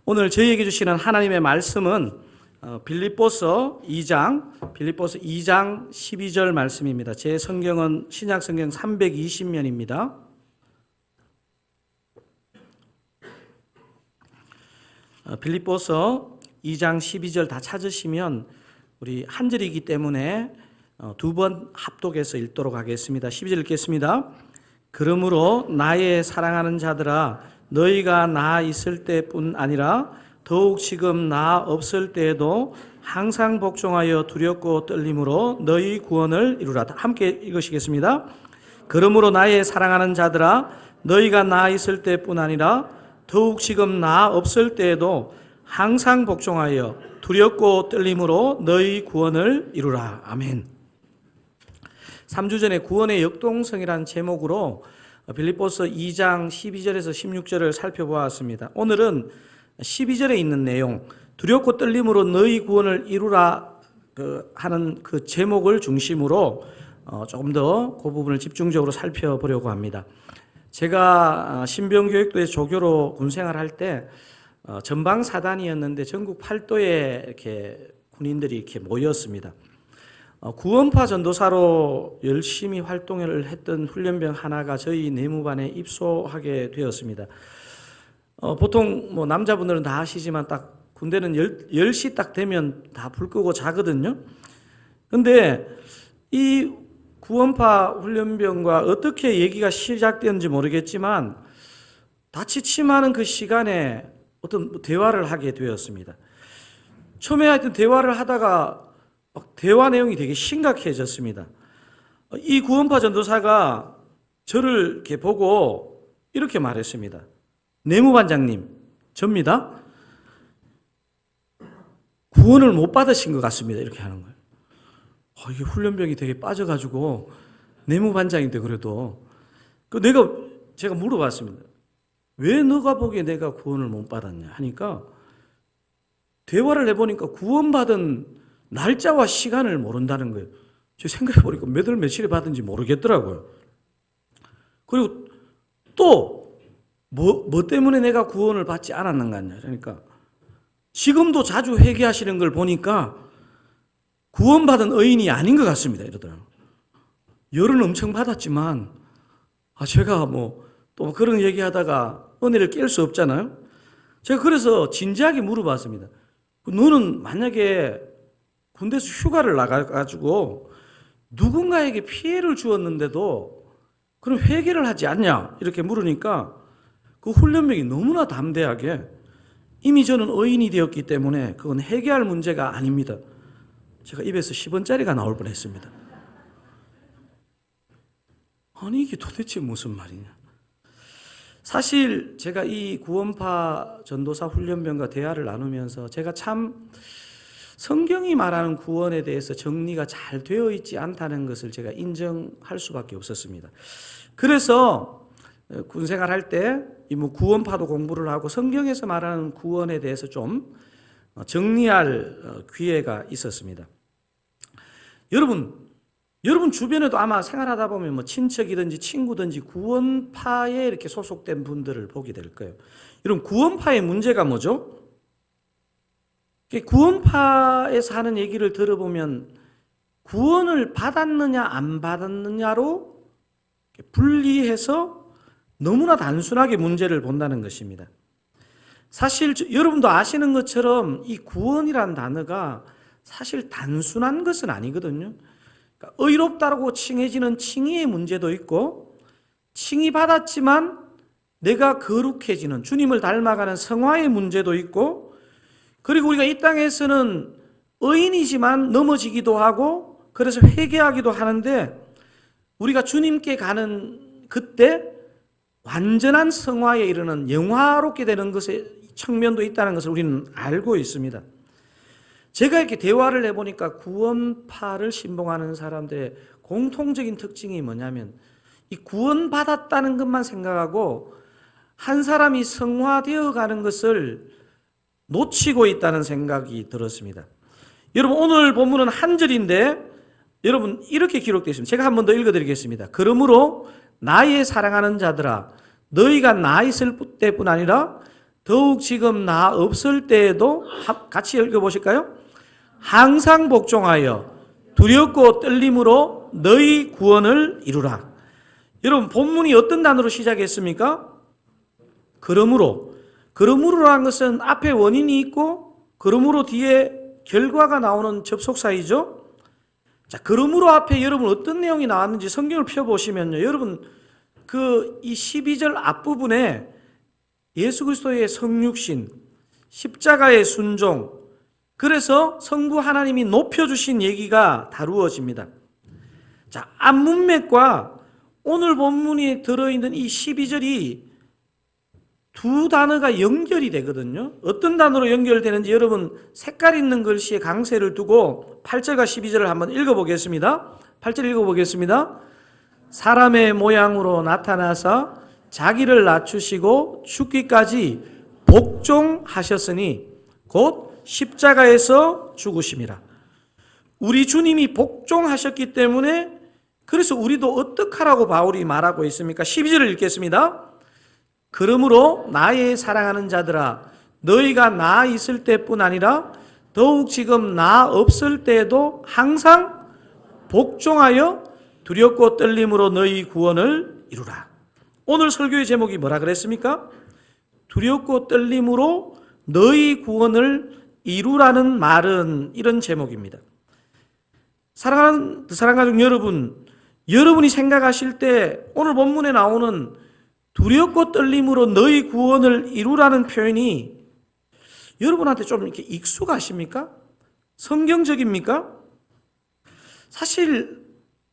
오늘 저희에게 주시는 하나님의 말씀은 빌립보서 2장 12절 말씀입니다. 제 성경은 신약성경 320면입니다. 빌립보서 2장 12절 다 찾으시면 우리 한 절이기 때문에 두 번 합독해서 읽도록 하겠습니다. 12절 읽겠습니다. 그러므로 나의 사랑하는 자들아 너희가 나 있을 때뿐 아니라 더욱 지금 나 없을 때에도 항상 복종하여 두렵고 떨림으로 너희 구원을 이루라. 함께 읽으시겠습니다. 그러므로 나의 사랑하는 자들아 너희가 나 있을 때뿐 아니라 더욱 지금 나 없을 때에도 항상 복종하여 두렵고 떨림으로 너희 구원을 이루라. 아멘. 3주 전에 구원의 역동성이라는 제목으로 빌립보서 2장 12절에서 16절을 살펴보았습니다. 오늘은 12절에 있는 내용, 두렵고 떨림으로 너희 구원을 이루라 하는 그 제목을 중심으로 조금 더 그 부분을 집중적으로 살펴보려고 합니다. 제가 신병교육도에서 조교로 군생활할 때 전방사단이었는데 전국 8도에 이렇게 군인들이 이렇게 모였습니다. 구원파 전도사로 열심히 활동을 했던 훈련병 하나가 저희 내무반에 입소하게 되었습니다. 보통 뭐 남자분들은 다 아시지만 딱 군대는 10시 딱 되면 다 불 끄고 자거든요. 근데 이 구원파 훈련병과 어떻게 얘기가 시작되었는지 모르겠지만 같이 침하는 그 시간에 어떤 대화를 하게 되었습니다. 처음에 하여튼 대화를 하다가 대화 내용이 되게 심각해졌습니다. 이 구원파 전도사가 저를 이렇게 보고 이렇게 말했습니다. 내무반장님, 접니다. 구원을 못 받으신 것 같습니다. 이렇게 하는 거예요. 이게 훈련병이 되게 빠져가지고 내무반장인데 그래도 제가 물어봤습니다. 왜 너가 보기에 내가 구원을 못 받았냐 하니까 대화를 해보니까 구원받은 날짜와 시간을 모른다는 거예요. 제가 생각해보니까 몇 월 며칠에 받은지 모르겠더라고요. 그리고 또 뭐 때문에 내가 구원을 받지 않았는가 하냐. 그러니까 지금도 자주 회개하시는 걸 보니까 구원받은 의인이 아닌 것 같습니다. 이러더라고요. 열은 엄청 받았지만 제가 또 그런 얘기하다가 은혜를 깰 수 없잖아요. 제가 그래서 진지하게 물어봤습니다. 너는 만약에 군대에서 휴가를 나가가지고 누군가에게 피해를 주었는데도 그럼 회개를 하지 않냐? 이렇게 물으니까 그 훈련병이 너무나 담대하게 이미 저는 의인이 되었기 때문에 그건 회개할 문제가 아닙니다. 제가 입에서 10원짜리가 나올 뻔했습니다. 아니 이게 도대체 무슨 말이냐? 사실 제가 이 구원파 전도사 훈련병과 대화를 나누면서 제가 참 성경이 말하는 구원에 대해서 정리가 잘 되어 있지 않다는 것을 제가 인정할 수밖에 없었습니다. 그래서 군생활할 때 구원파도 공부를 하고 성경에서 말하는 구원에 대해서 좀 정리할 기회가 있었습니다. 여러분 주변에도 아마 생활하다 보면 친척이든지 친구든지 구원파에 이렇게 소속된 분들을 보게 될 거예요. 여러분 구원파의 문제가 뭐죠? 구원파에서 하는 얘기를 들어보면 구원을 받았느냐 안 받았느냐로 분리해서 너무나 단순하게 문제를 본다는 것입니다. 사실 여러분도 아시는 것처럼 이 구원이라는 단어가 사실 단순한 것은 아니거든요. 그러니까 의롭다고 칭해지는 칭의의 문제도 있고 칭의 받았지만 내가 거룩해지는 주님을 닮아가는 성화의 문제도 있고 그리고 우리가 이 땅에서는 의인이지만 넘어지기도 하고 그래서 회개하기도 하는데 우리가 주님께 가는 그때 완전한 성화에 이르는 영화롭게 되는 것의 측면도 있다는 것을 우리는 알고 있습니다. 제가 이렇게 대화를 해보니까 구원파를 신봉하는 사람들의 공통적인 특징이 뭐냐면 이 구원받았다는 것만 생각하고 한 사람이 성화되어 가는 것을 놓치고 있다는 생각이 들었습니다. 여러분 오늘 본문은 한 절인데 여러분 이렇게 기록되어 있습니다. 제가 한 번 더 읽어드리겠습니다. 그러므로 나의 사랑하는 자들아 너희가 나 있을 때뿐 아니라 더욱 지금 나 없을 때에도 같이 읽어보실까요? 항상 복종하여 두렵고 떨림으로 너희 구원을 이루라. 여러분 본문이 어떤 단어로 시작했습니까? 그러므로라는 것은 앞에 원인이 있고 그러므로 뒤에 결과가 나오는 접속사이죠. 자, 그러므로 앞에 여러분 어떤 내용이 나왔는지 성경을 펴보시면요, 여러분 이 12절 앞부분에 예수 그리스도의 성육신, 십자가의 순종, 그래서 성부 하나님이 높여주신 얘기가 다루어집니다. 자, 앞문맥과 오늘 본문에 들어있는 이 12절이 두 단어가 연결이 되거든요. 어떤 단어로 연결되는지 여러분 색깔 있는 글씨에 강세를 두고 8절과 12절을 한번 읽어보겠습니다. 8절 읽어보겠습니다. 사람의 모양으로 나타나서 자기를 낮추시고 죽기까지 복종하셨으니 곧 십자가에서 죽으심이라. 우리 주님이 복종하셨기 때문에 그래서 우리도 어떡하라고 바울이 말하고 있습니까? 12절을 읽겠습니다. 그러므로 나의 사랑하는 자들아 너희가 나 있을 때뿐 아니라 더욱 지금 나 없을 때에도 항상 복종하여 두렵고 떨림으로 너희 구원을 이루라. 오늘 설교의 제목이 뭐라 그랬습니까? 두렵고 떨림으로 너희 구원을 이루라는 말은 이런 제목입니다. 사랑하는 사랑가족 여러분, 여러분이 생각하실 때 오늘 본문에 나오는 두렵고 떨림으로 너희 구원을 이루라는 표현이 여러분한테 좀 이렇게 익숙하십니까? 성경적입니까? 사실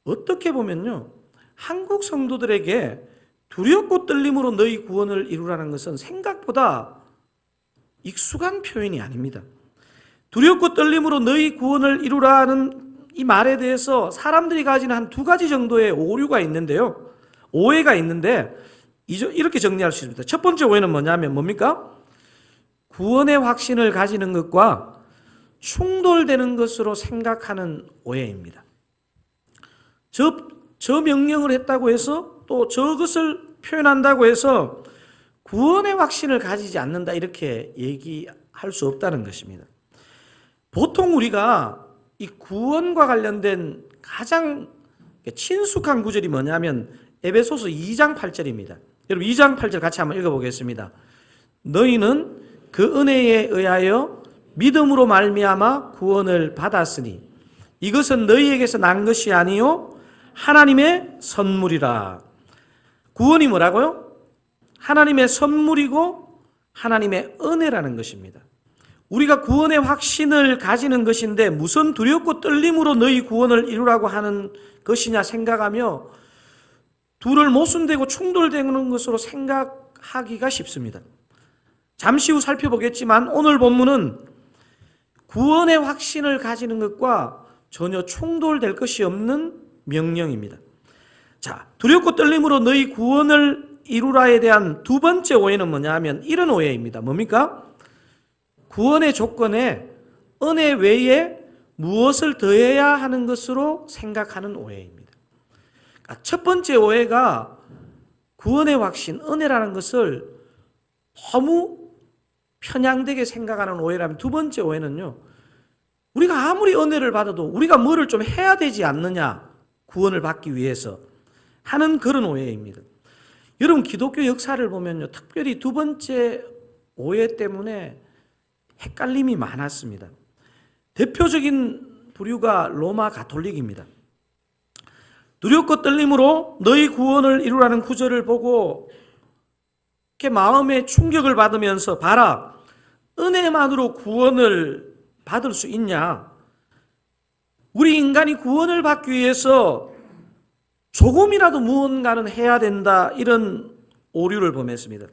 어떻게 보면요, 한국 성도들에게 두렵고 떨림으로 너희 구원을 이루라는 것은 생각보다 익숙한 표현이 아닙니다. 두렵고 떨림으로 너희 구원을 이루라는 이 말에 대해서 사람들이 가지는 한 두 가지 정도의 오류가 있는데요. 오해가 있는데 이렇게 정리할 수 있습니다. 첫 번째 오해는 뭐냐면 뭡니까? 구원의 확신을 가지는 것과 충돌되는 것으로 생각하는 오해입니다. 저 명령을 했다고 해서 또 저것을 표현한다고 해서 구원의 확신을 가지지 않는다 이렇게 얘기할 수 없다는 것입니다. 보통 우리가 이 구원과 관련된 가장 친숙한 구절이 뭐냐면 에베소서 2장 8절입니다. 여러분 2장 8절 같이 한번 읽어보겠습니다. 너희는 그 은혜에 의하여 믿음으로 말미암아 구원을 받았으니 이것은 너희에게서 난 것이 아니요 하나님의 선물이라. 구원이 뭐라고요? 하나님의 선물이고 하나님의 은혜라는 것입니다. 우리가 구원의 확신을 가지는 것인데 무슨 두렵고 떨림으로 너희 구원을 이루라고 하는 것이냐 생각하며 둘을 모순되고 충돌되는 것으로 생각하기가 쉽습니다. 잠시 후 살펴보겠지만 오늘 본문은 구원의 확신을 가지는 것과 전혀 충돌될 것이 없는 명령입니다. 자, 두렵고 떨림으로 너희 구원을 이루라에 대한 두 번째 오해는 뭐냐 하면 이런 오해입니다. 뭡니까? 구원의 조건에 은혜 외에 무엇을 더해야 하는 것으로 생각하는 오해입니다. 첫 번째 오해가 구원의 확신, 은혜라는 것을 너무 편향되게 생각하는 오해라면 두 번째 오해는요, 우리가 아무리 은혜를 받아도 우리가 뭐를 좀 해야 되지 않느냐, 구원을 받기 위해서 하는 그런 오해입니다. 여러분 기독교 역사를 보면요, 특별히 두 번째 오해 때문에 헷갈림이 많았습니다. 대표적인 부류가 로마 가톨릭입니다. 두렵고 떨림으로 너희 구원을 이루라는 구절을 보고 이렇게 마음에 충격을 받으면서 봐라, 은혜만으로 구원을 받을 수 있냐? 우리 인간이 구원을 받기 위해서 조금이라도 무언가는 해야 된다, 이런 오류를 범했습니다.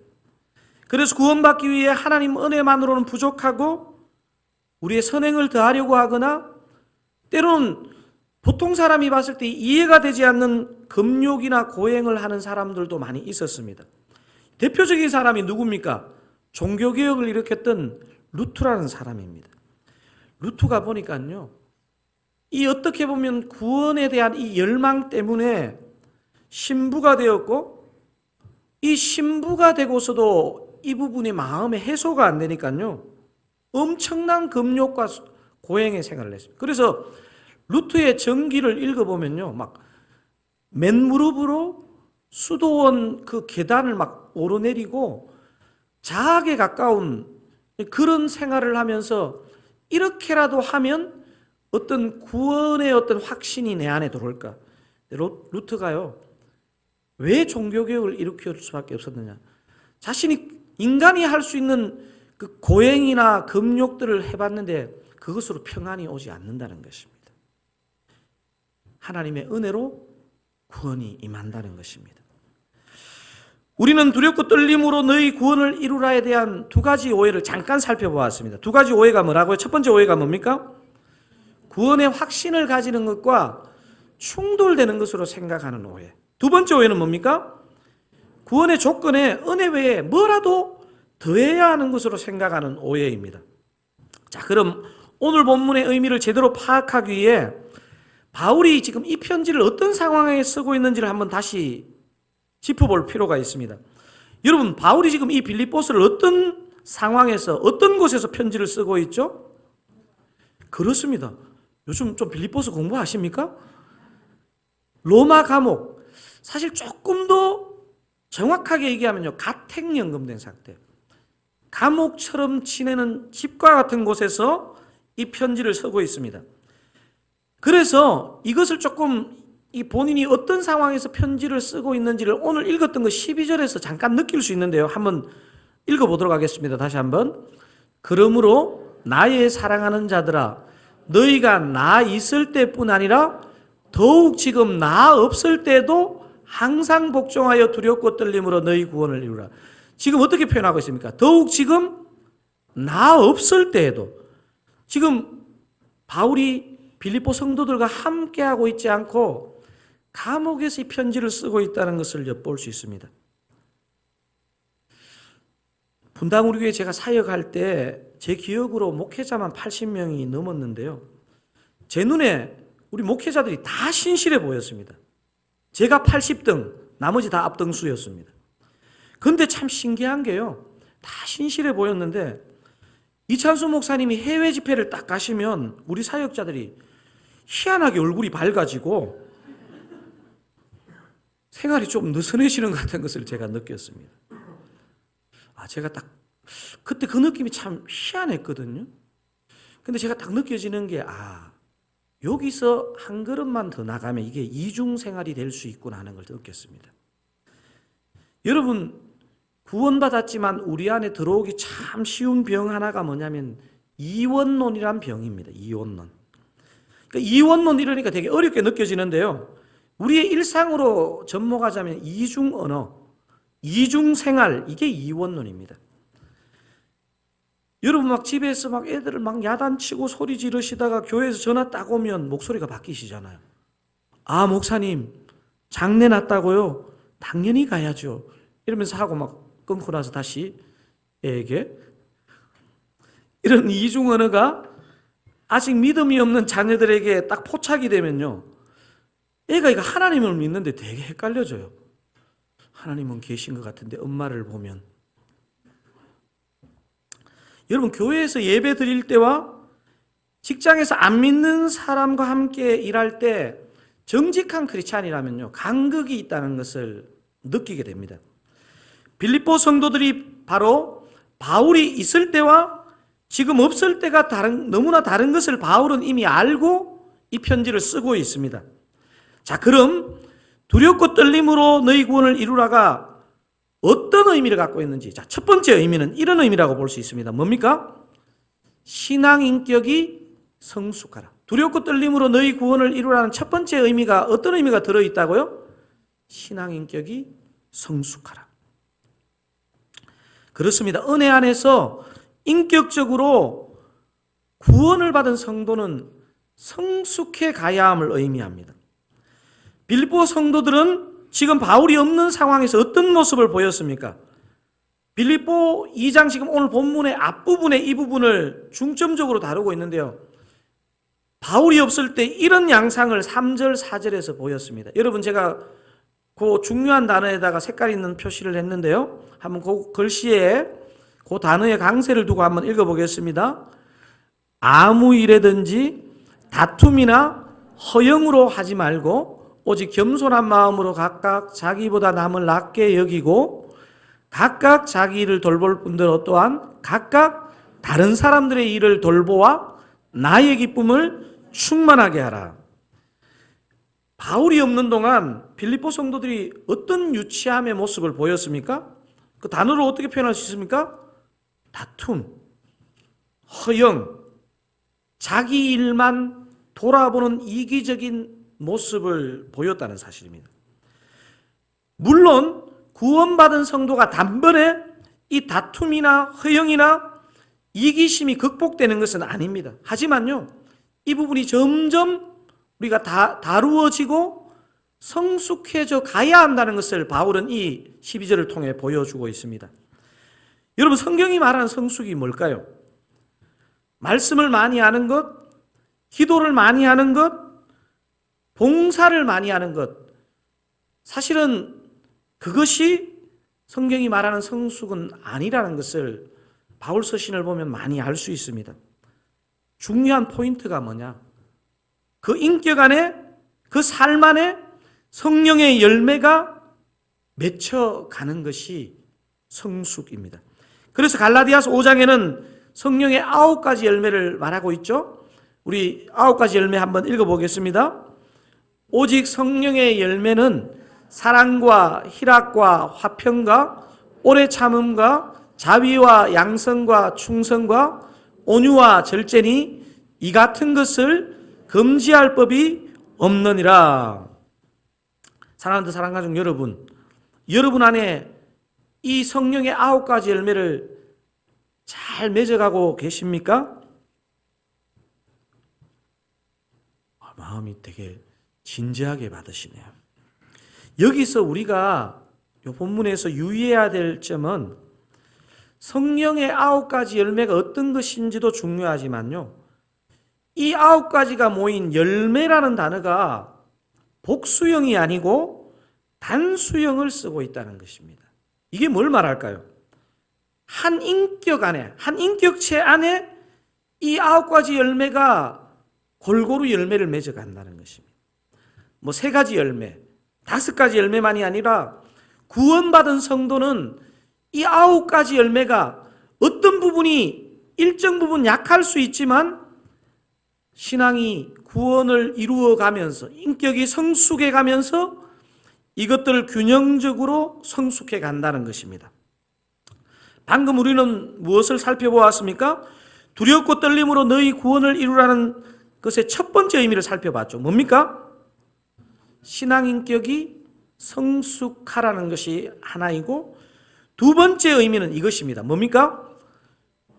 그래서 구원받기 위해 하나님 은혜만으로는 부족하고 우리의 선행을 더하려고 하거나 때로는 보통 사람이 봤을 때 이해가 되지 않는 금욕이나 고행을 하는 사람들도 많이 있었습니다. 대표적인 사람이 누굽니까? 종교개혁을 일으켰던 루트라는 사람입니다. 루트가 보니까요, 이 어떻게 보면 구원에 대한 이 열망 때문에 신부가 되었고, 이 신부가 되고서도 이 부분이 마음의 해소가 안 되니까요. 엄청난 금욕과 고행의 생활을 했습니다. 그래서 루트의 전기를 읽어보면요. 막 맨무릎으로 수도원 그 계단을 막 오르내리고 자학에 가까운 그런 생활을 하면서 이렇게라도 하면 어떤 구원의 어떤 확신이 내 안에 들어올까? 루트가요. 왜 종교개혁을 일으킬 수밖에 없었느냐? 자신이 인간이 할 수 있는 그 고행이나 금욕들을 해봤는데 그것으로 평안이 오지 않는다는 것입니다. 하나님의 은혜로 구원이 임한다는 것입니다. 우리는 두렵고 떨림으로 너희 구원을 이루라에 대한 두 가지 오해를 잠깐 살펴보았습니다. 두 가지 오해가 뭐라고요? 첫 번째 오해가 뭡니까? 구원의 확신을 가지는 것과 충돌되는 것으로 생각하는 오해. 두 번째 오해는 뭡니까? 구원의 조건에 은혜 외에 뭐라도 더해야 하는 것으로 생각하는 오해입니다. 자, 그럼 오늘 본문의 의미를 제대로 파악하기 위해 바울이 지금 이 편지를 어떤 상황에 쓰고 있는지를 한번 다시 짚어볼 필요가 있습니다. 여러분, 바울이 지금 이 빌립보서를 어떤 상황에서 어떤 곳에서 편지를 쓰고 있죠? 그렇습니다. 요즘 좀 빌립보서 공부하십니까? 로마 감옥. 사실 조금 더 정확하게 얘기하면요, 가택연금된 상태. 감옥처럼 지내는 집과 같은 곳에서 이 편지를 쓰고 있습니다. 그래서 이것을 조금 이 본인이 어떤 상황에서 편지를 쓰고 있는지를 오늘 읽었던 거 12절에서 잠깐 느낄 수 있는데요. 한번 읽어보도록 하겠습니다. 다시 한번. 그러므로 나의 사랑하는 자들아, 너희가 나 있을 때뿐 아니라 더욱 지금 나 없을 때도 항상 복종하여 두렵고 떨림으로 너희 구원을 이루라. 지금 어떻게 표현하고 있습니까? 더욱 지금 나 없을 때에도. 지금 바울이 빌립보 성도들과 함께하고 있지 않고 감옥에서 이 편지를 쓰고 있다는 것을 엿볼 수 있습니다. 분당 우리 교회 제가 사역할 때 제 기억으로 목회자만 80명이 넘었는데요. 제 눈에 우리 목회자들이 다 신실해 보였습니다. 제가 80등, 나머지 다 앞등수였습니다. 그런데 참 신기한 게요. 다 신실해 보였는데 이찬수 목사님이 해외 집회를 딱 가시면 우리 사역자들이 희한하게 얼굴이 밝아지고 생활이 좀 느슨해지는 것 같은 것을 제가 느꼈습니다. 제가 딱 그때 그 느낌이 참 희한했거든요. 근데 제가 딱 느껴지는 게 여기서 한 걸음만 더 나가면 이게 이중 생활이 될 수 있구나 하는 걸 느꼈습니다. 여러분, 구원받았지만 우리 안에 들어오기 참 쉬운 병 하나가 뭐냐면 이원론이란 병입니다. 이원론. 그러니까 이원론 이러니까 되게 어렵게 느껴지는데요. 우리의 일상으로 접목하자면 이중 언어, 이중 생활, 이게 이원론입니다. 여러분 막 집에서 막 애들을 막 야단치고 소리 지르시다가 교회에서 전화 딱 오면 목소리가 바뀌시잖아요. 목사님 장례 났다고요? 당연히 가야죠. 이러면서 하고 막 끊고 나서 다시 애에게. 이런 이중 언어가 아직 믿음이 없는 자녀들에게 딱 포착이 되면요, 애가 이거 하나님을 믿는데 되게 헷갈려져요. 하나님은 계신 것 같은데 엄마를 보면. 여러분, 교회에서 예배 드릴 때와 직장에서 안 믿는 사람과 함께 일할 때 정직한 크리스찬이라면요, 간극이 있다는 것을 느끼게 됩니다. 빌립보 성도들이 바로 바울이 있을 때와 지금 없을 때가 너무나 다른 것을 바울은 이미 알고 이 편지를 쓰고 있습니다. 자, 그럼 두렵고 떨림으로 너희 구원을 이루라가 어떤 의미를 갖고 있는지, 자, 첫 번째 의미는 이런 의미라고 볼 수 있습니다. 뭡니까? 신앙 인격이 성숙하라. 두렵고 떨림으로 너희 구원을 이루라는 첫 번째 의미가 어떤 의미가 들어있다고요? 신앙 인격이 성숙하라. 그렇습니다. 은혜 안에서 인격적으로 구원을 받은 성도는 성숙해 가야 함을 의미합니다. 빌립보 성도들은 지금 바울이 없는 상황에서 어떤 모습을 보였습니까? 빌립보 2장 지금 오늘 본문의 앞부분에 이 부분을 중점적으로 다루고 있는데요. 바울이 없을 때 이런 양상을 3절, 4절에서 보였습니다. 여러분, 제가 그 중요한 단어에다가 색깔 있는 표시를 했는데요. 한번 그 글씨에 그 단어의 강세를 두고 한번 읽어보겠습니다. 아무 일에든지 다툼이나 허영으로 하지 말고 오직 겸손한 마음으로 각각 자기보다 남을 낮게 여기고 각각 자기 일을 돌볼 뿐더러 또한 각각 다른 사람들의 일을 돌보아 나의 기쁨을 충만하게 하라. 바울이 없는 동안 빌립보 성도들이 어떤 유치함의 모습을 보였습니까? 그 단어로 어떻게 표현할 수 있습니까? 다툼, 허영, 자기 일만 돌아보는 이기적인 모습을 보였다는 사실입니다. 물론 구원받은 성도가 단번에 이 다툼이나 허영이나 이기심이 극복되는 것은 아닙니다. 하지만요, 이 부분이 점점 우리가 다루어지고 성숙해져 가야 한다는 것을 바울은 이 12절을 통해 보여주고 있습니다. 여러분, 성경이 말하는 성숙이 뭘까요? 말씀을 많이 하는 것, 기도를 많이 하는 것, 봉사를 많이 하는 것. 사실은 그것이 성경이 말하는 성숙은 아니라는 것을 바울 서신을 보면 많이 알 수 있습니다. 중요한 포인트가 뭐냐? 그 인격 안에, 그 삶 안에 성령의 열매가 맺혀가는 것이 성숙입니다. 그래서 갈라디아서 5장에는 성령의 9가지 열매를 말하고 있죠. 우리 9가지 열매 한번 읽어보겠습니다. 오직 성령의 열매는 사랑과 희락과 화평과 오래 참음과 자비와 양선과 충성과 온유와 절제니 이 같은 것을 금지할 법이 없느니라. 사랑하는 사랑가족 여러분, 여러분 안에 이 성령의 9가지 열매를 잘 맺어가고 계십니까? 마음이 되게 진지하게 받으시네요. 여기서 우리가 이 본문에서 유의해야 될 점은 성령의 9가지 열매가 어떤 것인지도 중요하지만요, 이 9가지가 모인 열매라는 단어가 복수형이 아니고 단수형을 쓰고 있다는 것입니다. 이게 뭘 말할까요? 한 인격 안에, 한 인격체 안에 이 9가지 열매가 골고루 열매를 맺어간다는 것입니다. 뭐 3가지 열매, 5가지 열매만이 아니라 구원받은 성도는 이 9가지 열매가 어떤 부분이 일정 부분 약할 수 있지만 신앙이 구원을 이루어가면서 인격이 성숙해 가면서 이것들을 균형적으로 성숙해 간다는 것입니다. 방금 우리는 무엇을 살펴보았습니까? 두렵고 떨림으로 너희 구원을 이루라는 것의 첫 번째 의미를 살펴봤죠. 뭡니까? 신앙 인격이 성숙하라는 것이 하나이고, 두 번째 의미는 이것입니다. 뭡니까?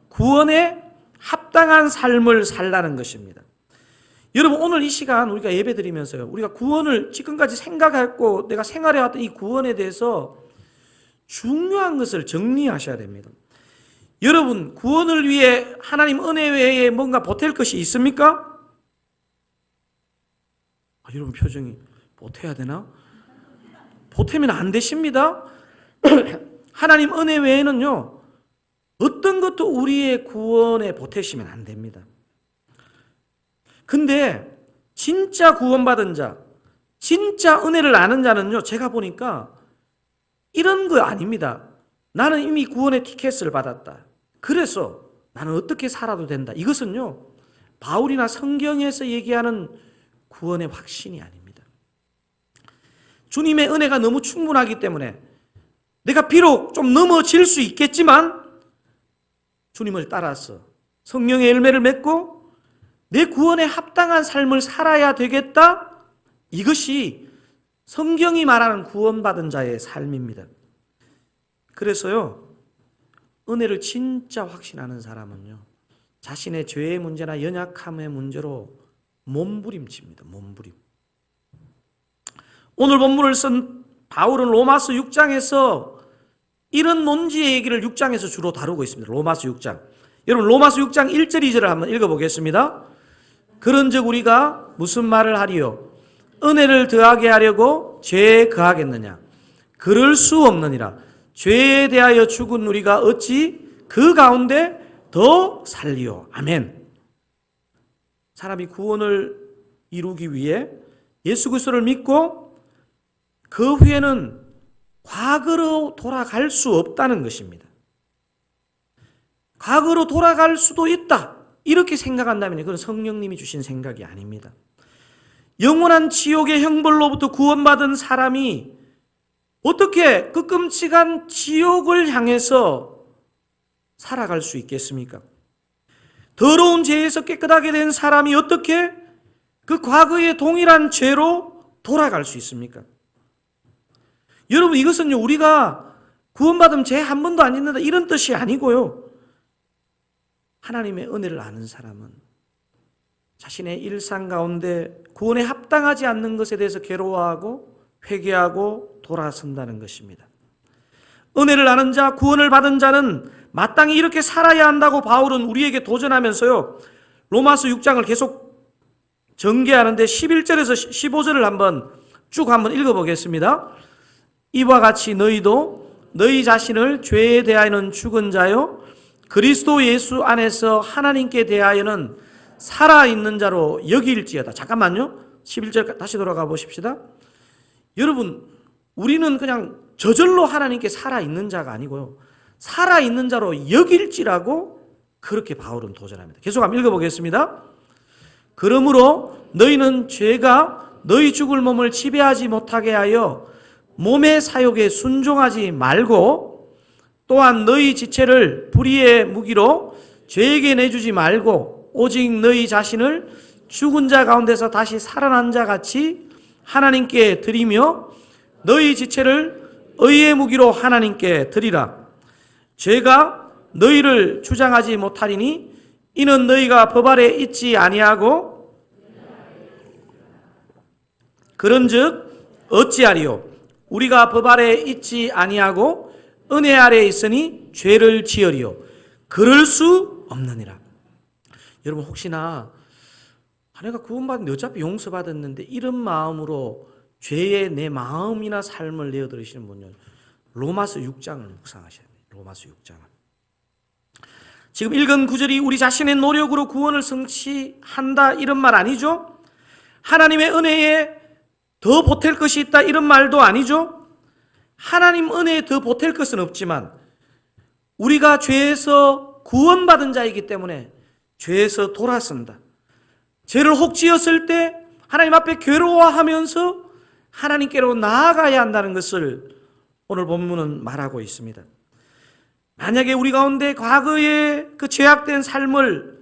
구원에 합당한 삶을 살라는 것입니다. 여러분, 오늘 이 시간 우리가 예배 드리면서요, 우리가 구원을 지금까지 생각했고 내가 생활해왔던 이 구원에 대해서 중요한 것을 정리하셔야 됩니다. 여러분, 구원을 위해 하나님 은혜 외에 뭔가 보탤 것이 있습니까? 여러분 표정이 보태야 되나? 보태면 안 되십니다. 하나님 은혜 외에는요, 어떤 것도 우리의 구원에 보태시면 안 됩니다. 근데 진짜 구원받은 자, 진짜 은혜를 아는 자는요, 제가 보니까 이런 거 아닙니다. 나는 이미 구원의 티켓을 받았다. 그래서 나는 어떻게 살아도 된다. 이것은요, 바울이나 성경에서 얘기하는 구원의 확신이 아닙니다. 주님의 은혜가 너무 충분하기 때문에 내가 비록 좀 넘어질 수 있겠지만 주님을 따라서 성령의 열매를 맺고 내 구원에 합당한 삶을 살아야 되겠다. 이것이 성경이 말하는 구원받은 자의 삶입니다. 그래서요, 은혜를 진짜 확신하는 사람은요, 자신의 죄의 문제나 연약함의 문제로 몸부림칩니다. 몸부림. 오늘 본문을 쓴 바울은 로마서 6장에서 이런 논지의 얘기를 6장에서 주로 다루고 있습니다. 로마서 6장. 여러분, 로마서 6장 1절 2절을 한번 읽어보겠습니다. 그런즉 우리가 무슨 말을 하리요? 은혜를 더하게 하려고 죄에 거하겠느냐? 그럴 수 없느니라. 죄에 대하여 죽은 우리가 어찌 그 가운데 더 살리요? 아멘. 사람이 구원을 이루기 위해 예수 그리스도를 믿고 그 후에는 과거로 돌아갈 수 없다는 것입니다. 과거로 돌아갈 수도 있다. 이렇게 생각한다면 그건 성령님이 주신 생각이 아닙니다. 영원한 지옥의 형벌로부터 구원받은 사람이 어떻게 그 끔찍한 지옥을 향해서 살아갈 수 있겠습니까? 더러운 죄에서 깨끗하게 된 사람이 어떻게 그 과거의 동일한 죄로 돌아갈 수 있습니까? 여러분, 이것은요, 우리가 구원받으면 죄 한 번도 안 짓는다 이런 뜻이 아니고요. 하나님의 은혜를 아는 사람은 자신의 일상 가운데 구원에 합당하지 않는 것에 대해서 괴로워하고 회개하고 돌아선다는 것입니다. 은혜를 아는 자, 구원을 받은 자는 마땅히 이렇게 살아야 한다고 바울은 우리에게 도전하면서요, 로마서 6장을 계속 전개하는데 11절에서 15절을 한번 읽어보겠습니다. 이와 같이 너희도 너희 자신을 죄에 대하여는 죽은 자요 그리스도 예수 안에서 하나님께 대하여는 살아있는 자로 여길지어다. 잠깐만요. 11절 다시 돌아가 보십시다. 여러분, 우리는 그냥 저절로 하나님께 살아있는 자가 아니고요, 살아있는 자로 여길지라고 그렇게 바울은 도전합니다. 계속 한번 읽어보겠습니다. 그러므로 너희는 죄가 너희 죽을 몸을 지배하지 못하게 하여 몸의 사욕에 순종하지 말고, 또한 너희 지체를 불의의 무기로 죄에게 내주지 말고 오직 너희 자신을 죽은 자 가운데서 다시 살아난 자 같이 하나님께 드리며 너희 지체를 의의 무기로 하나님께 드리라. 죄가 너희를 주장하지 못하리니 이는 너희가 법 아래 있지 아니하고 그런즉 어찌하리요? 우리가 법 아래 있지 아니하고 은혜 아래 있으니 죄를 지으리요? 그럴 수 없느니라. 여러분, 혹시나 내가 구원받는데 어차피 용서받았는데 이런 마음으로 죄에 내 마음이나 삶을 내어드리시는 분요, 로마서 6장을 묵상하셔야 돼요. 로마서 6장을. 지금 읽은 구절이 우리 자신의 노력으로 구원을 성취한다 이런 말 아니죠? 하나님의 은혜에 더 보탤 것이 있다 이런 말도 아니죠? 하나님 은혜에 더 보탤 것은 없지만 우리가 죄에서 구원받은 자이기 때문에 죄에서 돌아선다. 죄를 혹 지었을 때 하나님 앞에 괴로워하면서 하나님께로 나아가야 한다는 것을 오늘 본문은 말하고 있습니다. 만약에 우리 가운데 과거의 그 죄악된 삶을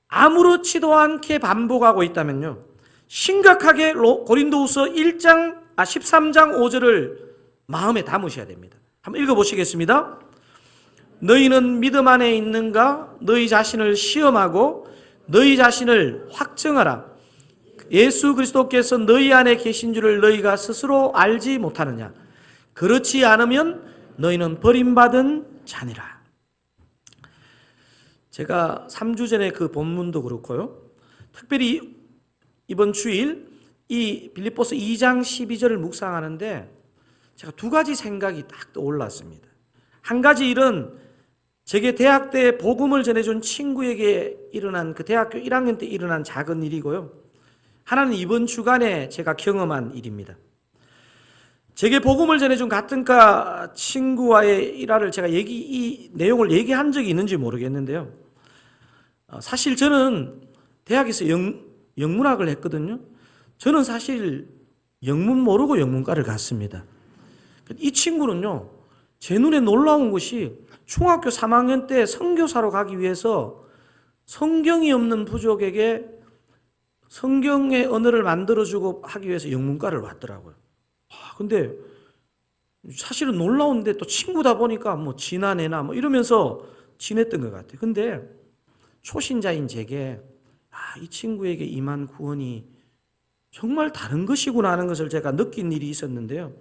아무렇지도 않게 반복하고 있다면요, 심각하게 고린도후서 13장 5절을 마음에 담으셔야 됩니다. 한번 읽어보시겠습니다. 너희는 믿음 안에 있는가? 너희 자신을 시험하고 너희 자신을 확증하라. 예수 그리스도께서 너희 안에 계신 줄을 너희가 스스로 알지 못하느냐? 그렇지 않으면 너희는 버림받은 자니라. 제가 3주 전에 그 본문도 그렇고요, 특별히 이번 주일 이 빌립보서 2장 12절을 묵상하는데 제가 두 가지 생각이 딱 떠올랐습니다. 한 가지 일은 제게 대학 때 복음을 전해준 친구에게 일어난, 그 대학교 1학년 때 일어난 작은 일이고요, 하나는 이번 주간에 제가 경험한 일입니다. 제게 복음을 전해준 같은 과 친구와의 일화를 제가 이 내용을 얘기한 적이 있는지 모르겠는데요, 사실 저는 대학에서 영문학을 했거든요. 저는 사실 영문 모르고 영문과를 갔습니다. 이 친구는요, 제 눈에 놀라운 것이 중학교 3학년 때 선교사로 가기 위해서 성경이 없는 부족에게 성경의 언어를 만들어주고 하기 위해서 영문과를 왔더라고요. 근데 사실은 놀라운데 또 친구다 보니까 뭐 지나내나 뭐 이러면서 지냈던 것 같아요. 근데 초신자인 제게 이 친구에게 임한 구원이 정말 다른 것이구나 하는 것을 제가 느낀 일이 있었는데요.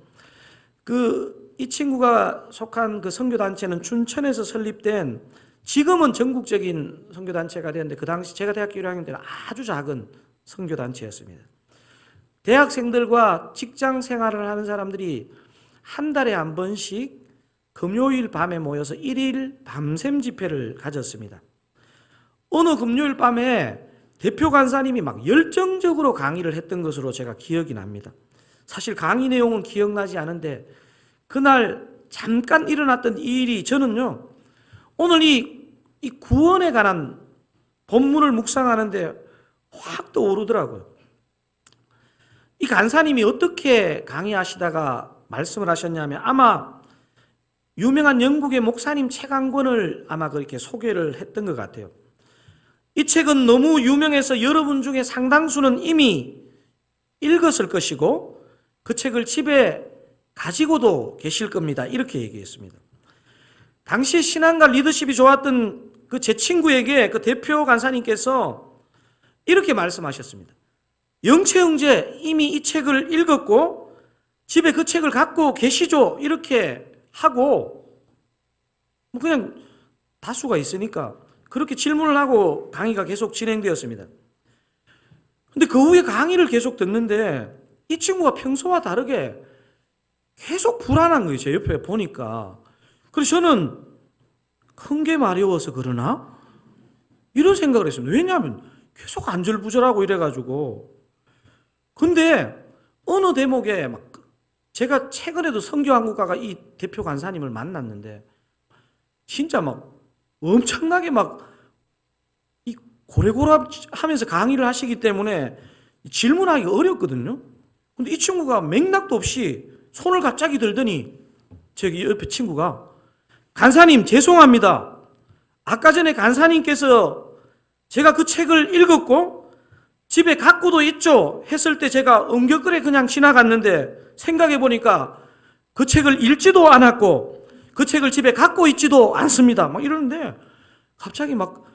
이 친구가 속한 그 선교단체는 춘천에서 설립된, 지금은 전국적인 선교단체가 되었는데 그 당시 제가 대학교 1학년 때는 아주 작은 선교단체였습니다. 대학생들과 직장 생활을 하는 사람들이 한 달에 한 번씩 금요일 밤에 모여서 1일 밤샘 집회를 가졌습니다. 어느 금요일 밤에 대표 간사님이 막 열정적으로 강의를 했던 것으로 제가 기억이 납니다. 사실 강의 내용은 기억나지 않은데 그날 잠깐 일어났던 이 일이 저는요, 오늘 이 구원에 관한 본문을 묵상하는데 확 떠오르더라고요. 이 간사님이 어떻게 강의하시다가 말씀을 하셨냐면 아마 유명한 영국의 목사님 책 한 권을 아마 그렇게 소개를 했던 것 같아요. 이 책은 너무 유명해서 여러분 중에 상당수는 이미 읽었을 것이고 그 책을 집에 가지고도 계실 겁니다. 이렇게 얘기했습니다. 당시 신앙과 리더십이 좋았던 그 제 친구에게 그 대표 간사님께서 이렇게 말씀하셨습니다. 영채 형제 이미 이 책을 읽었고 집에 그 책을 갖고 계시죠? 이렇게 하고 뭐 그냥 다수가 있으니까 그렇게 질문을 하고 강의가 계속 진행되었습니다. 근데 그 후에 강의를 계속 듣는데 이 친구가 평소와 다르게 계속 불안한 거예요. 제 옆에 보니까. 그래서 저는 큰 게 마려워서 그러나? 이런 생각을 했습니다. 왜냐하면 계속 안절부절하고 이래가지고. 근데 어느 대목에 막 제가 최근에도 성교한국가가 이 대표 간사님을 만났는데 진짜 막 엄청나게 막 이 고래고래 하면서 강의를 하시기 때문에 질문하기가 어렵거든요. 근데 이 친구가 맥락도 없이 손을 갑자기 들더니 저기 옆에 친구가 간사님 죄송합니다. 아까 전에 간사님께서 제가 그 책을 읽었고 집에 갖고도 있죠 했을 때 제가 엉겨끌에 그냥 지나갔는데 생각해 보니까 그 책을 읽지도 않았고 그 책을 집에 갖고 있지도 않습니다. 막 이러는데 갑자기 막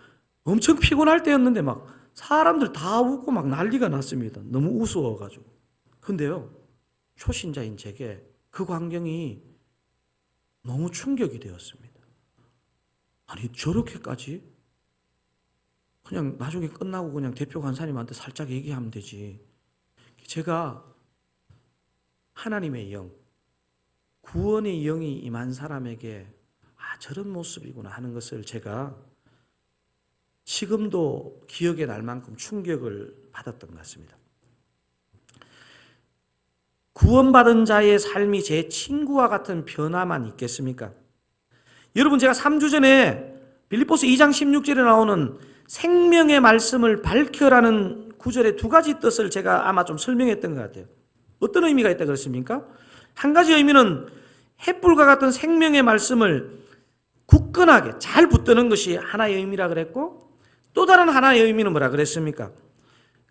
엄청 피곤할 때였는데 막 사람들 다 웃고 막 난리가 났습니다. 너무 우스워가지고. 근데요, 초신자인 제게 그 광경이 너무 충격이 되었습니다. 아니 저렇게까지? 그냥 나중에 끝나고 그냥 대표 간사님한테 살짝 얘기하면 되지. 제가 하나님의 영, 구원의 영이 임한 사람에게 저런 모습이구나 하는 것을 제가 지금도 기억에 날 만큼 충격을 받았던 것 같습니다. 구원받은 자의 삶이 제 친구와 같은 변화만 있겠습니까? 여러분 제가 3주 전에 빌립보서 2장 16절에 나오는 생명의 말씀을 밝혀라는 구절의 두 가지 뜻을 제가 아마 좀 설명했던 것 같아요. 어떤 의미가 있다 그랬습니까? 한 가지 의미는 햇불과 같은 생명의 말씀을 굳건하게 잘 붙드는 것이 하나의 의미라 그랬고 또 다른 하나의 의미는 뭐라 그랬습니까?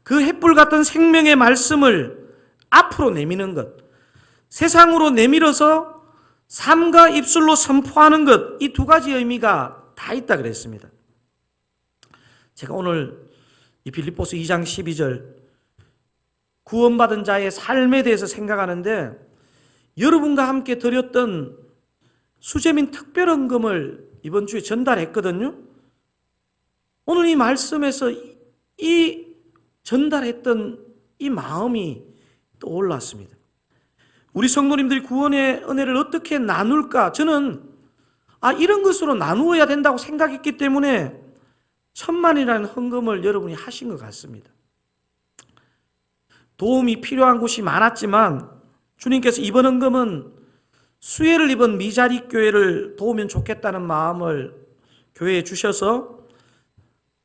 그 햇불 같은 생명의 말씀을 앞으로 내미는 것, 세상으로 내밀어서 삶과 입술로 선포하는 것, 이 두 가지 의미가 다 있다 그랬습니다. 제가 오늘 이 빌립보서 2장 12절 구원받은 자의 삶에 대해서 생각하는데 여러분과 함께 드렸던 수재민 특별헌금을 이번 주에 전달했거든요. 오늘 이 말씀에서 이 전달했던 이 마음이 떠올랐습니다. 우리 성도님들이 구원의 은혜를 어떻게 나눌까? 저는 이런 것으로 나누어야 된다고 생각했기 때문에 1,000만이라는 헌금을 여러분이 하신 것 같습니다. 도움이 필요한 곳이 많았지만 주님께서 이번 헌금은 수혜를 입은 미자립 교회를 도우면 좋겠다는 마음을 교회에 주셔서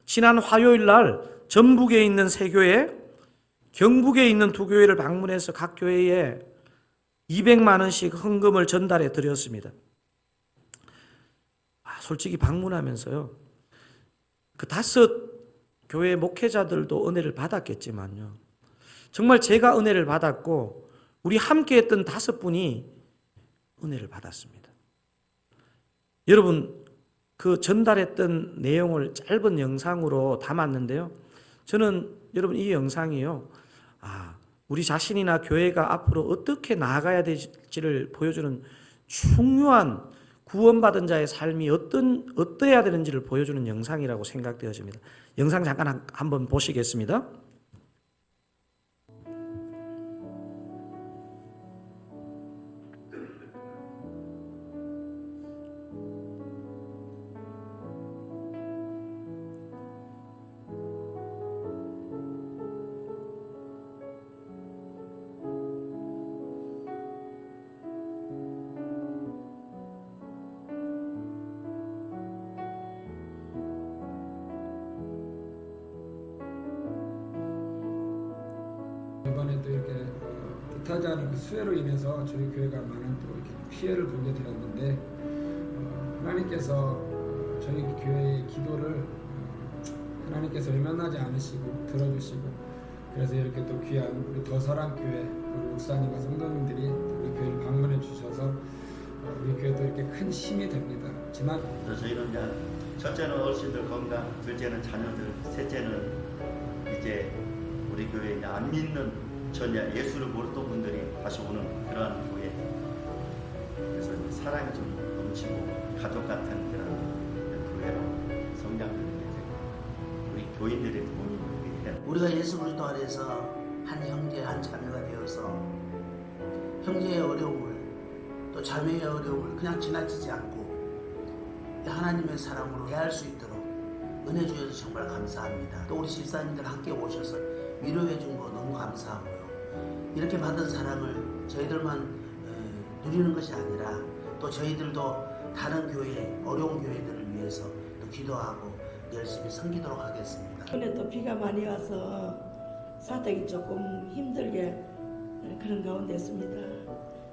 지난 화요일 날 전북에 있는 세 교회, 경북에 있는 두 교회를 방문해서 각 교회에 200만 원씩 헌금을 전달해 드렸습니다. 솔직히 방문하면서요, 그 5 교회 목회자들도 은혜를 받았겠지만요, 정말 제가 은혜를 받았고 우리 함께 했던 5분이 은혜를 받았습니다. 여러분 그 전달했던 내용을 짧은 영상으로 담았는데요, 저는 여러분 이 영상이요, 우리 자신이나 교회가 앞으로 어떻게 나아가야 될지를 보여주는 중요한 구원받은 자의 삶이 어떠해야 되는지를 보여주는 영상이라고 생각되어집니다. 영상 잠깐 한번 보시겠습니다. 이번에 또 이렇게 뜻하지 않은 그 수해로 인해서 저희 교회가 많은 또 이렇게 피해를 보게 되었는데 하나님께서 저희 교회의 기도를 하나님께서 외면하지 않으시고 들어주시고 그래서 이렇게 또 귀한 우리 더사랑교회 우리 목사님과 성도님들이 우리 교회를 방문해 주셔서 우리 교회도 이렇게 큰 힘이 됩니다. 지난 저희는 이제 첫째는 어르신들 건강, 둘째는 자녀들, 셋째는 이제 우리 교회에 안 믿는 전야 예수를 모르던 분들이 다시 오는 그러한 교회. 그래서 사랑이 좀 넘치고 가족 같은 그런 교회로 성장하는 게 우리 교인들의 도움이 되게 해요. 우리가 예수 그리스도 안에서 한 형제 한 자매가 되어서 형제의 어려움을 또 자매의 어려움을 그냥 지나치지 않고 하나님의 사랑으로 대할 수 있도록 은혜 주셔서 정말 감사합니다. 또 우리 집사님들 함께 오셔서 위로해 준 거 너무 감사하고요. 이렇게 받은 사랑을 저희들만 누리는 것이 아니라 또 저희들도 다른 교회, 어려운 교회들을 위해서 또 기도하고 열심히 섬기도록 하겠습니다. 근데 또 비가 많이 와서 사택이 조금 힘들게 그런 가운데 있습니다.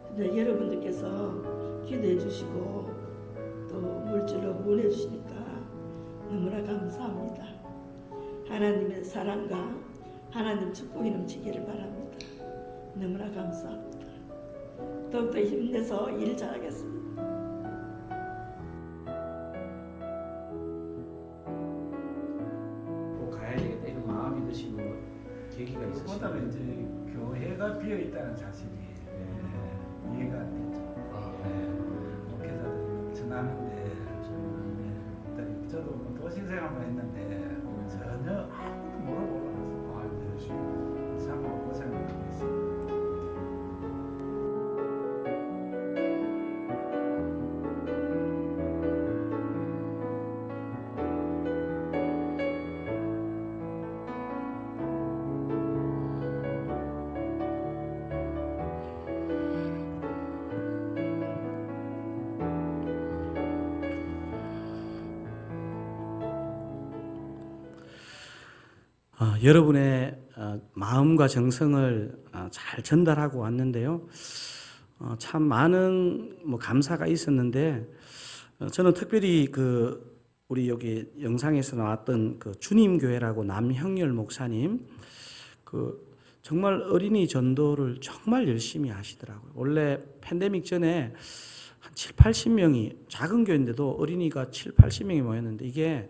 근데 여러분들께서 기도해 주시고 또 물질로 후원해 주시니까 너무나 감사합니다. 하나님의 사랑과 하나님 축복이 넘치기를 바랍니다. 너무나 감사합니다. 더욱더 힘내서 일 잘하겠습니다. 꼭 가야 되겠다 이런 마음이 드시고 계기가 있으시나요? 보다는 이제 교회가 비어 있다는 사실이 이해가 안 됐죠. 목회자들이 전하는데 저도 뭐 도시생활만 했는데 전혀 아무것도 모르고 올라가서 참 고생을 많이 했어요. 여러분의 마음과 정성을 잘 전달하고 왔는데요. 참 많은 감사가 있었는데 저는 특별히 우리 여기 영상에서 나왔던 주님 교회라고 남형열 목사님 정말 어린이 전도를 정말 열심히 하시더라고요. 원래 팬데믹 전에 한 7, 80명이 작은 교회인데도 어린이가 7, 80명이 모였는데 이게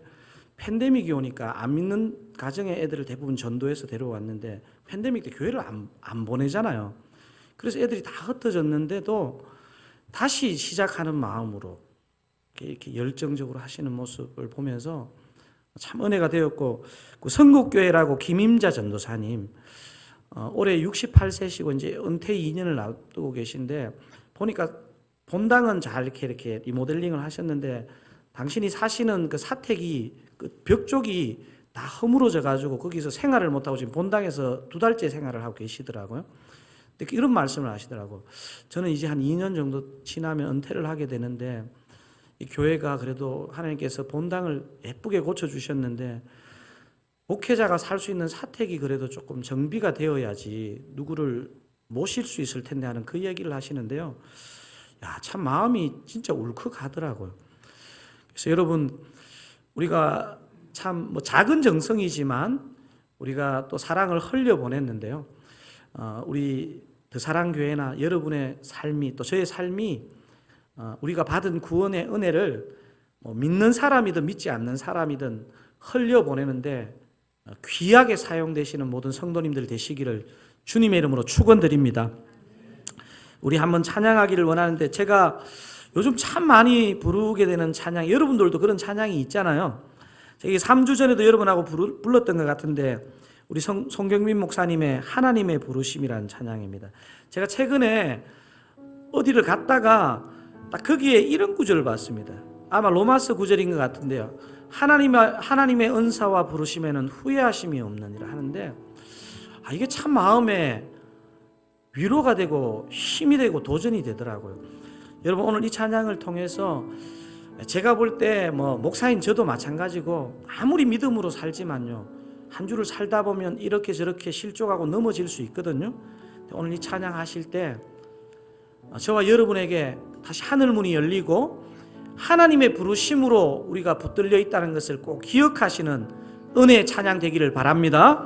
팬데믹이 오니까 안 믿는 가정의 애들을 대부분 전도해서 데려왔는데 팬데믹 때 교회를 안 보내잖아요. 그래서 애들이 다 흩어졌는데도 다시 시작하는 마음으로 이렇게 열정적으로 하시는 모습을 보면서 참 은혜가 되었고 성국교회라고 김임자 전도사님 올해 68세시고 이제 은퇴 2년을 앞두고 계신데 보니까 본당은 잘 이렇게 리모델링을 하셨는데 당신이 사시는 그 사택이 벽 쪽이 다 허물어져 가지고 거기서 생활을 못하고 지금 본당에서 2달째 생활을 하고 계시더라고요. 근데 이런 말씀을 하시더라고요. 저는 이제 한 2년 정도 지나면 은퇴를 하게 되는데 이 교회가 그래도 하나님께서 본당을 예쁘게 고쳐주셨는데 목회자가 살 수 있는 사택이 그래도 조금 정비가 되어야지 누구를 모실 수 있을 텐데 하는 그 얘기를 하시는데요. 야, 참 마음이 진짜 울컥하더라고요. 그래서 여러분 우리가 참 작은 정성이지만 우리가 또 사랑을 흘려 보냈는데요. 우리 더사랑교회나 여러분의 삶이 또 저의 삶이 우리가 받은 구원의 은혜를 믿는 사람이든 믿지 않는 사람이든 흘려 보내는데 귀하게 사용되시는 모든 성도님들 되시기를 주님의 이름으로 축원드립니다. 우리 한번 찬양하기를 원하는데 제가 요즘 참 많이 부르게 되는 찬양, 여러분들도 그런 찬양이 있잖아요. 저기 3주 전에도 여러분하고 불렀던 것 같은데 우리 송경민 목사님의 하나님의 부르심이라는 찬양입니다. 제가 최근에 어디를 갔다가 딱 거기에 이런 구절을 봤습니다. 아마 로마서 구절인 것 같은데요. 하나님의 은사와 부르심에는 후회하심이 없느니라 하는데 이게 참 마음에 위로가 되고 힘이 되고 도전이 되더라고요. 여러분 오늘 이 찬양을 통해서 제가 볼 때 목사인 저도 마찬가지고 아무리 믿음으로 살지만요 한 주를 살다 보면 이렇게 저렇게 실족하고 넘어질 수 있거든요. 오늘 이 찬양하실 때 저와 여러분에게 다시 하늘문이 열리고 하나님의 부르심으로 우리가 붙들려 있다는 것을 꼭 기억하시는 은혜의 찬양 되기를 바랍니다.